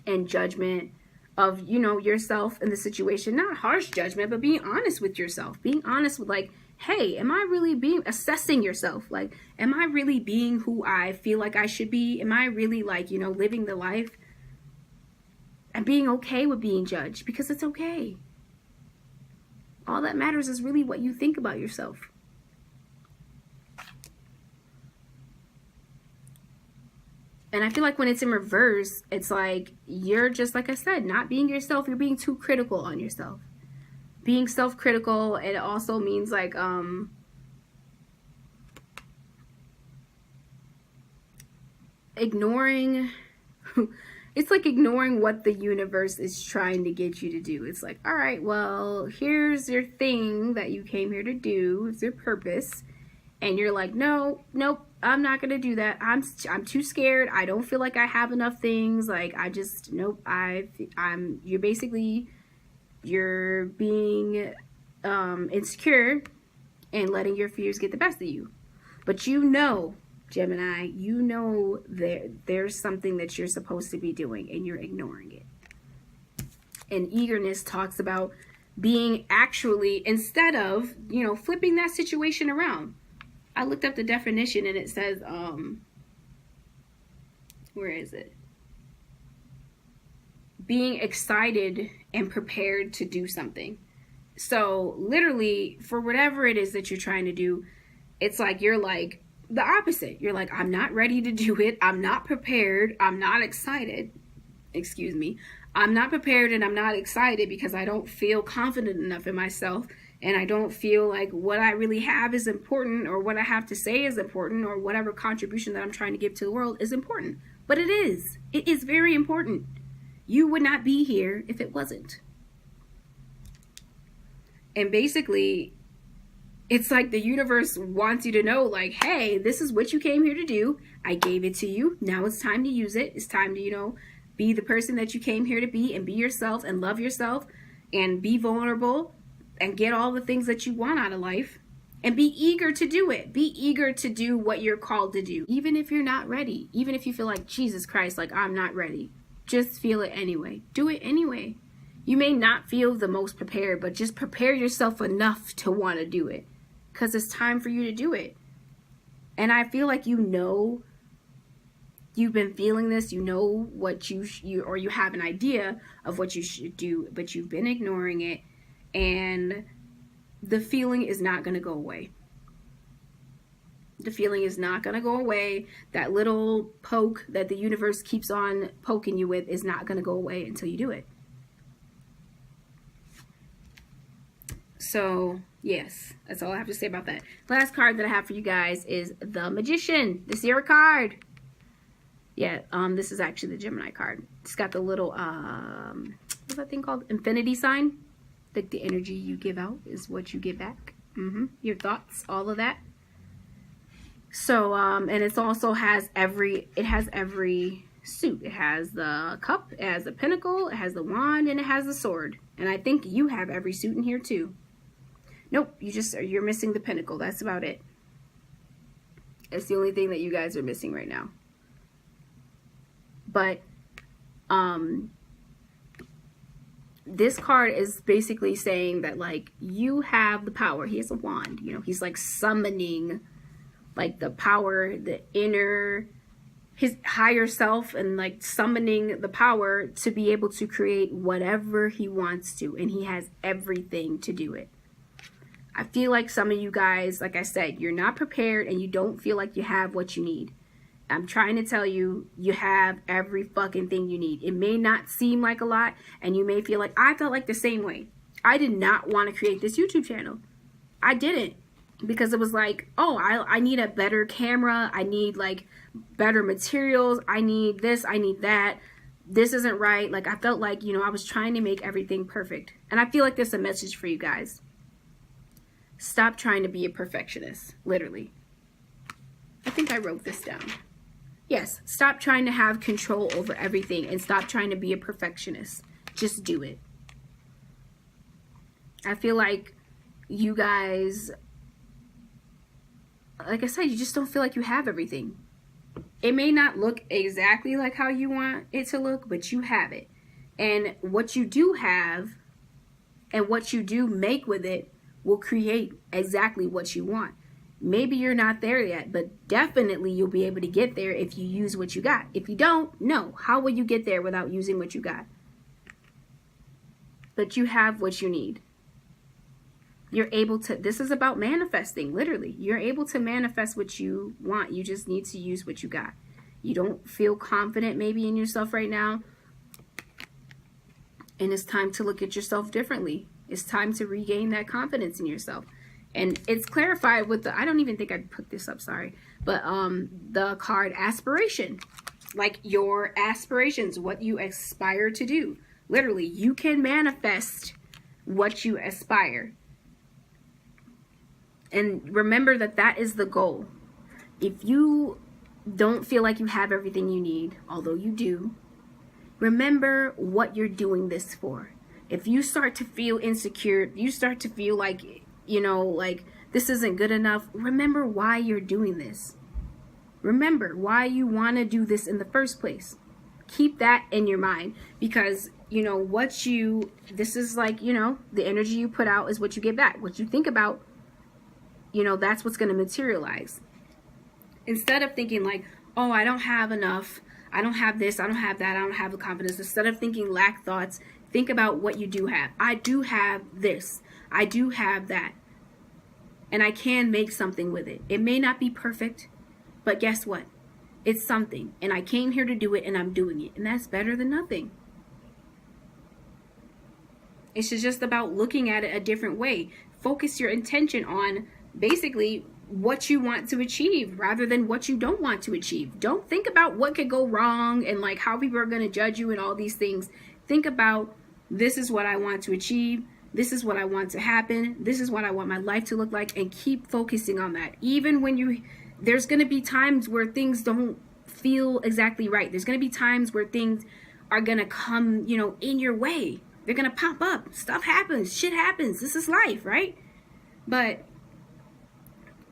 and judgment of, you know, yourself in the situation. Not harsh judgment, but being honest with yourself. Being honest with like, hey, am I really assessing yourself? Like, am I really being who I feel like I should be? Am I really like, you know, living the life? And being okay with being judged, because it's okay. All that matters is really what you think about yourself. And I feel like when it's in reverse, it's like you're just, like I said, not being yourself. You're being too critical on yourself. Being self-critical, it also means like ignoring it's like ignoring what the universe is trying to get you to do. It's like, all right, well, here's your thing that you came here to do. It's your purpose. And you're like, no, nope, I'm not going to do that. I'm too scared. I don't feel like I have enough things. Like, I just, nope, you're being insecure and letting your fears get the best of you. But you know, Gemini, you know there's something that you're supposed to be doing and you're ignoring it. And eagerness talks about being actually, instead of, you know, flipping that situation around. I looked up the definition and it says, where is it? Being excited and prepared to do something. So literally, for whatever it is that you're trying to do, it's like you're like the opposite. You're like, I'm not ready to do it. I'm not prepared. I'm not excited. Excuse me. I'm not prepared and I'm not excited because I don't feel confident enough in myself, and I don't feel like what I really have is important, or what I have to say is important, or whatever contribution that I'm trying to give to the world is important. But it is. It is very important. You would not be here if it wasn't. And basically, it's like the universe wants you to know, like, hey, this is what you came here to do. I gave it to you. Now it's time to use it. It's time to, you know, be the person that you came here to be, and be yourself and love yourself and be vulnerable and get all the things that you want out of life, and be eager to do it. Be eager to do what you're called to do. Even if you're not ready, even if you feel like, Jesus Christ, like, I'm not ready, just feel it anyway. Do it anyway. You may not feel the most prepared, but just prepare yourself enough to want to do it, because it's time for you to do it. And I feel like you've been feeling this, you know what you have an idea of what you should do, but you've been ignoring it, and the feeling is not going to go away. The feeling is not going to go away. That little poke that the universe keeps on poking you with is not going to go away until you do it. So, yes, that's all I have to say about that. Last card that I have for you guys is the Magician, the Sierra card. Yeah, this is actually the Gemini card. It's got the little, what's that thing called? Infinity sign. Like the energy you give out is what you get back. Your thoughts, all of that. So, and it also has every suit. It has the cup, it has the pentacle, it has the wand, and it has the sword. And I think you have every suit in here too. Nope, you're missing the pentacle. That's about it. It's the only thing that you guys are missing right now. But this card is basically saying that, like, you have the power. He has a wand, you know, he's like summoning like the power, the inner, his higher self, and like summoning the power to be able to create whatever he wants to, and he has everything to do it. I feel like some of you guys, like I said, you're not prepared and you don't feel like you have what you need. I'm trying to tell you, you have every fucking thing you need. It may not seem like a lot, and you may feel like, I felt like the same way. I did not want to create this YouTube channel. I didn't, because it was like, oh, I need a better camera. I need like better materials. I need this, I need that. This isn't right. Like, I felt like, you know, I was trying to make everything perfect. And I feel like there's a message for you guys. Stop trying to be a perfectionist, literally. I think I wrote this down. Yes, stop trying to have control over everything and stop trying to be a perfectionist. Just do it. I feel like you guys, like I said, you just don't feel like you have everything. It may not look exactly like how you want it to look, but you have it. And what you do have and what you do make with it will create exactly what you want. Maybe you're not there yet, but definitely you'll be able to get there if you use what you got. If you don't, no. How will you get there without using what you got? But you have what you need. You're able to, this is about manifesting, literally. You're able to manifest what you want. You just need to use what you got. You don't feel confident maybe in yourself right now. And it's time to look at yourself differently. It's time to regain that confidence in yourself. And it's clarified with the, I don't even think I put this up, sorry. But the card aspiration. Like your aspirations, what you aspire to do. Literally, you can manifest what you aspire. And remember that that is the goal. If you don't feel like you have everything you need, although you do, remember what you're doing this for. If you start to feel insecure, you start to feel like, you know, like this isn't good enough, remember why you're doing this. Remember why you want to do this in the first place. Keep that in your mind, because, you know, what you, this is like, you know, the energy you put out is what you get back. What you think about, you know, that's what's going to materialize. Instead of thinking like, oh, I don't have enough, I don't have this, I don't have that, I don't have the confidence. Instead of thinking lack thoughts, think about what you do have. I do have this. I do have that. And I can make something with it. It may not be perfect, but guess what? It's something. And I came here to do it, and I'm doing it. And that's better than nothing. It's just about looking at it a different way. Focus your intention on basically what you want to achieve rather than what you don't want to achieve. Don't think about what could go wrong and like how people are going to judge you and all these things. Think about, this is what I want to achieve. This is what I want to happen. This is what I want my life to look like, and keep focusing on that. Even when there's going to be times where things don't feel exactly right. There's going to be times where things are going to come, you know, in your way. They're going to pop up. Stuff happens. Shit happens. This is life, right? But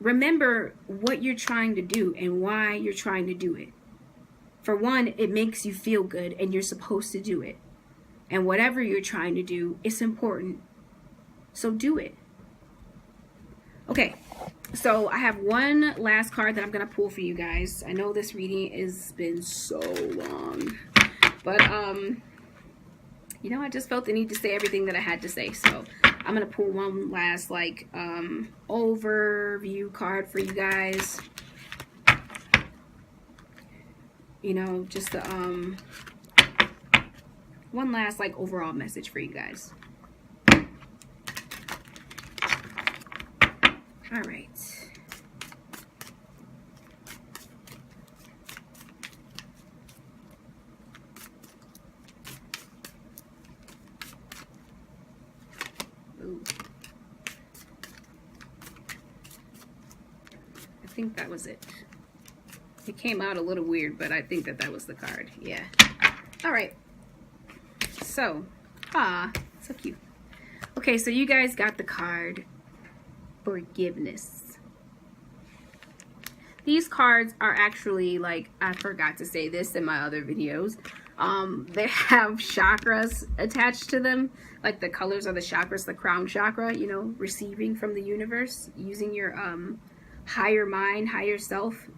remember what you're trying to do and why you're trying to do it. For one, it makes you feel good and you're supposed to do it. And whatever you're trying to do, it's important. So do it. Okay, so I have one last card that I'm going to pull for you guys. I know this reading has been so long, but you know, I just felt the need to say everything that I had to say. So I'm going to pull one last like overview card for you guys. You know, just the one last like overall message for you guys. All right. Ooh. I think that was it. It came out a little weird, but I think that was the card. Yeah. All right. So, so cute. Okay, so you guys got the card Forgiveness. These cards are actually, like, I forgot to say this in my other videos. They have chakras attached to them, like the colors of the chakras, the crown chakra, you know, receiving from the universe, using your higher mind, higher self,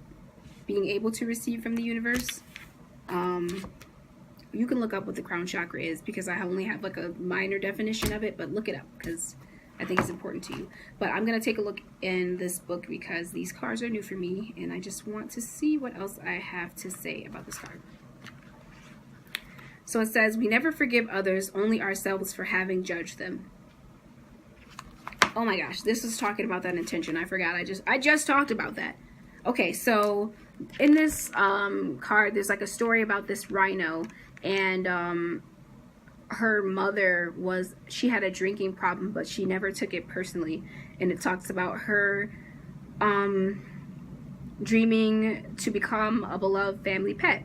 being able to receive from the universe. You can look up what the crown chakra is because I only have like a minor definition of it, but look it up because I think it's important to you. But I'm going to take a look in this book because these cards are new for me and I just want to see what else I have to say about this card. So it says, we never forgive others, only ourselves for having judged them. Oh my gosh, this is talking about that intention. I forgot. I just talked about that. Okay, so in this card, there's like a story about this rhino, and her mother she had a drinking problem, but she never took it personally. And it talks about her dreaming to become a beloved family pet.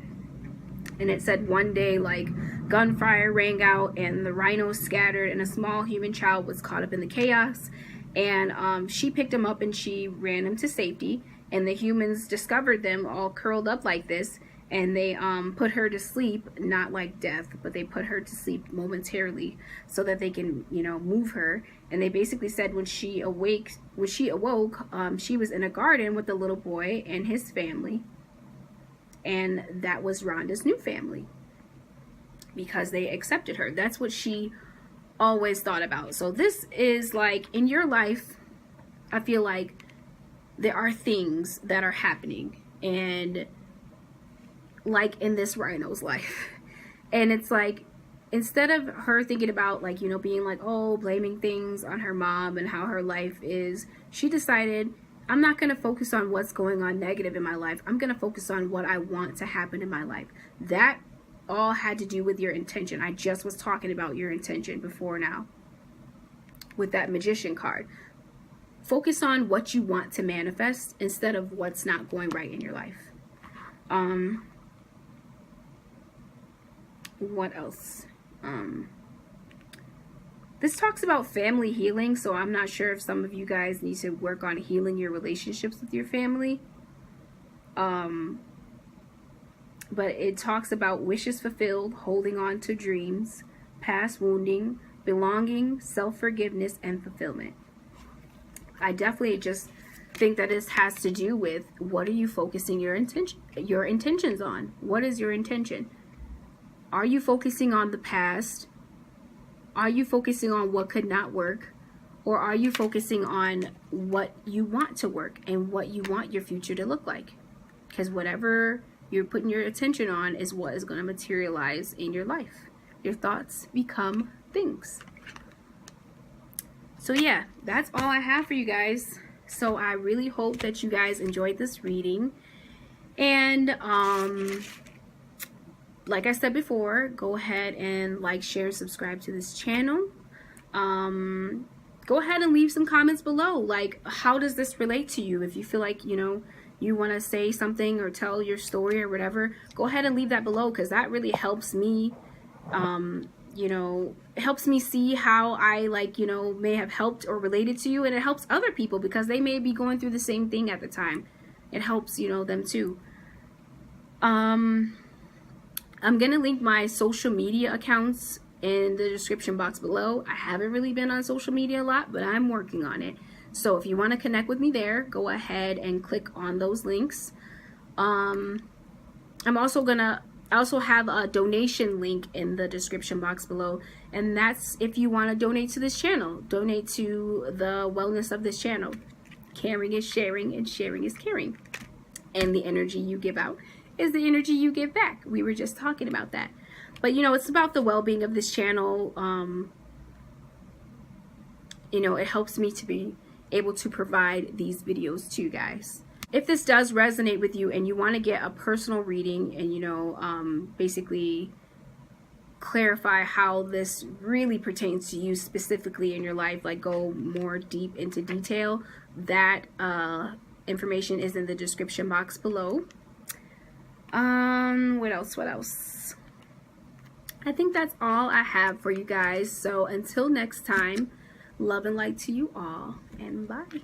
And it said one day, like, gunfire rang out and the rhinos scattered and a small human child was caught up in the chaos. And she picked him up and she ran him to safety. And the humans discovered them all curled up like this. And they put her to sleep, not like death, but they put her to sleep momentarily so that they can, you know, move her. And they basically said when she awoke, she was in a garden with the little boy and his family. And that was Rhonda's new family because they accepted her. That's what she always thought about. So this is like in your life, I feel like there are things that are happening, and like in this rhino's life, and it's like instead of her thinking about, like, you know, being like, oh, blaming things on her mom and how her life is, she decided, I'm not going to focus on what's going on negative in my life. I'm going to focus on what I want to happen in my life. That all had to do with your intention. I just was talking about your intention before now with that Magician card. Focus on what you want to manifest instead of what's not going right in your life. What else? This talks about family healing, so I'm not sure if some of you guys need to work on healing your relationships with your family. But it talks about wishes fulfilled, holding on to dreams, past wounding, belonging, self-forgiveness, and fulfillment. I definitely just think that this has to do with what are you focusing your intentions on? What is your intention? Are you focusing on the past? Are you focusing on what could not work? Or are you focusing on what you want to work and what you want your future to look like? Because whatever you're putting your attention on is what is going to materialize in your life. Your thoughts become things. So yeah, that's all I have for you guys. So I really hope that you guys enjoyed this reading. And like I said before, go ahead and like, share, and subscribe to this channel. Go ahead and leave some comments below. Like, how does this relate to you? If you feel like, you know, you want to say something or tell your story or whatever, go ahead and leave that below, because that really helps me, you know, it helps me see how I, like, you know, may have helped or related to you, and it helps other people because they may be going through the same thing at the time. It helps, you know, them too. I'm going to link my social media accounts in the description box below. I haven't really been on social media a lot, but I'm working on it. So if you want to connect with me there, go ahead and click on those links. I also have a donation link in the description box below, and that's if you want to donate to this channel, donate to the wellness of this channel. Caring is sharing, and sharing is caring. And the energy you give out is the energy you give back. We were just talking about that. But you know, it's about the well-being of this channel. You know, it helps me to be able to provide these videos to you guys. If this does resonate with you and you want to get a personal reading and, you know, basically clarify how this really pertains to you specifically in your life, like go more deep into detail, that information is in the description box below. What else? I think that's all I have for you guys. So until next time, love and light to you all, and bye.